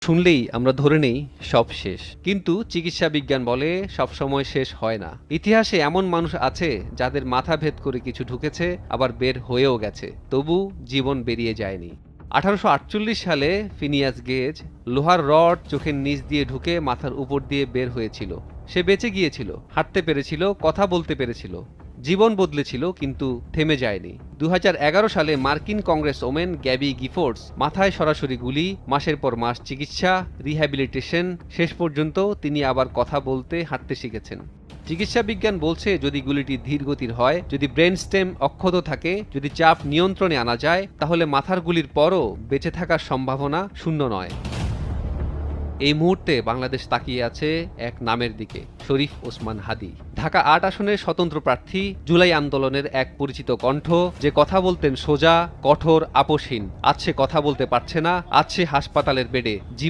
শুনলেই আমরা ধরে নেই সব শেষ, কিন্তু চিকিৎসা বিজ্ঞান বলে সবসময় শেষ হয় না। ইতিহাসে এমন মানুষ আছে যাদের মাথা ভেদ করে কিছু ঢুকেছে, আবার বের হয়েও গেছে, তবু জীবন বেরিয়ে যায়নি। 1848 সালে ফিনিয়াস গেজ লোহার রড চোখের নিচ দিয়ে ঢুকে মাথার উপর দিয়ে বের হয়েছিল। সে বেঁচে গিয়েছিল, হাঁটতে পেরেছিল, কথা বলতে পেরেছিল, জীবন বদলেছিল, কিন্তু থেমে যায়নি। 2011 সালে মার্কিন কংগ্রেস ওমেন গ্যাবি গিফোর্ডস মাথায় সরাসরি গুলি, মাসের পর মাস চিকিৎসা, রিহ্যাবিলিটেশন, শেষ পর্যন্ত তিনি আবার কথা বলতে, হাঁটতে শিখেছেন। চিকিৎসা বিজ্ঞান বলছে যদি গুলিটি ধীরগতির হয়, যদি ব্রেন স্টেম অক্ষত থাকে, যদি চাপ নিয়ন্ত্রণে আনা যায়, তাহলে মাথার গুলির পরও বেঁচে থাকার সম্ভাবনা শূন্য নয়। এই মুহূর্তে বাংলাদেশ তাকিয়ে আছে এক নামের দিকে, শরীফ ওসমান হাদী। ঢাকা ৮ আসনের স্বতন্ত্র প্রার্থী, জুলাই আন্দোলনের এক পরিচিত কণ্ঠ, যে কথা বলতেন সোজা, কঠোর, আপোষহীন। আজ সে কথা বলতে পারছে না, আজ সে হাসপাতালের বেডে।